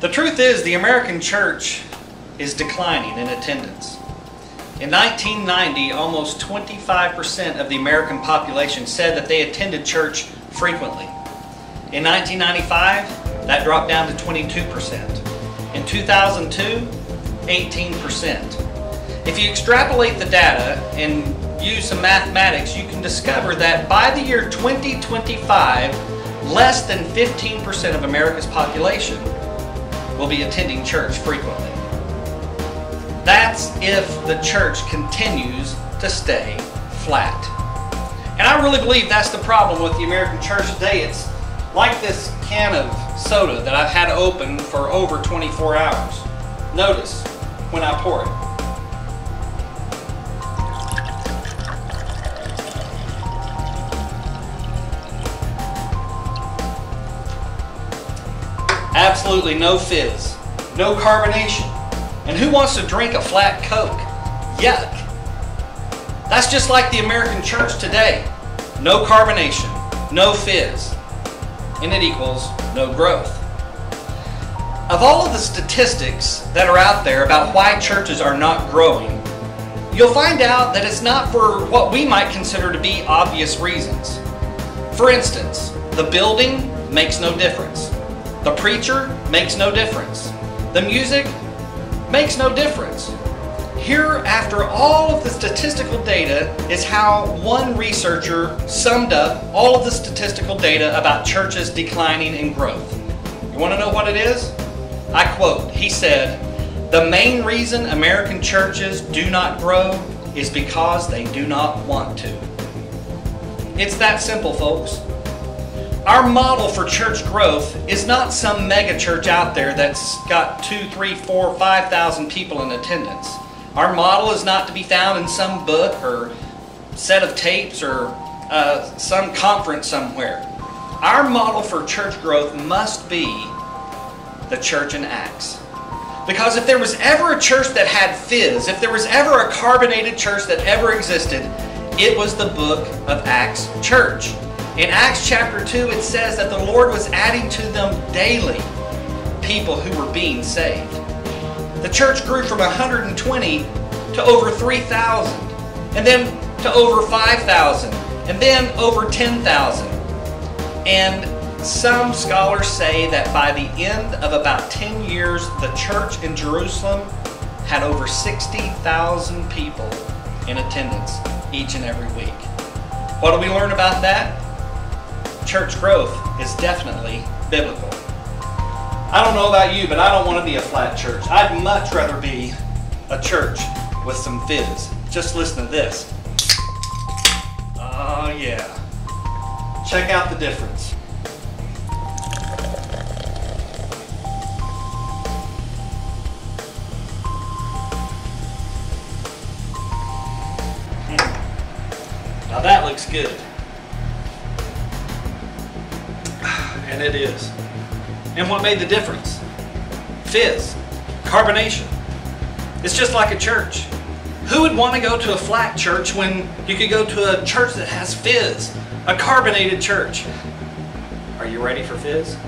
The truth is, the American church is declining in attendance. In 1990, almost 25% of the American population said that they attended church frequently. In 1995, that dropped down to 22%. In 2002, 18%. If you extrapolate the data and use some mathematics, you can discover that by the year 2025, less than 15% of America's population will be attending church frequently. That's if the church continues to stay flat. And I really believe that's the problem with the American church today. It's like this can of soda that I've had open for over 24 hours. Notice when I pour it. Absolutely no fizz, no carbonation. And who wants to drink a flat Coke? Yuck. That's just like the American church today. No carbonation, no fizz, and it equals no growth. Of all of the statistics that are out there about why churches are not growing, you'll find out that it's not for what we might consider to be obvious reasons. For instance, the building makes no difference. The preacher makes no difference. The music makes no difference. Here, after all of the statistical data, is how one researcher summed up all of the statistical data about churches declining in growth. You want to know what it is? I quote, he said, "The main reason American churches do not grow is because they do not want to." It's that simple, folks. Our model for church growth is not some mega church out there that's got 2, 3, 4, 5,000 people in attendance. Our model is not to be found in some book or set of tapes or some conference somewhere. Our model for church growth must be the church in Acts. Because if there was ever a church that had fizz, if there was ever a carbonated church that ever existed, it was the book of Acts church. In Acts chapter 2, it says that the Lord was adding to them daily people who were being saved. The church grew from 120 to over 3,000, and then to over 5,000, and then over 10,000. And some scholars say that by the end of about 10 years, the church in Jerusalem had over 60,000 people in attendance each and every week. What do we learn about that? Church growth is definitely biblical. I don't know about you, but I don't want to be a flat church. I'd much rather be a church with some fizz. Just listen to this. Oh yeah. Check out the difference. Now that looks good. And it is. And what made the difference? Fizz. Carbonation. It's just like a church. Who would want to go to a flat church when you could go to a church that has fizz? A carbonated church. Are you ready for fizz?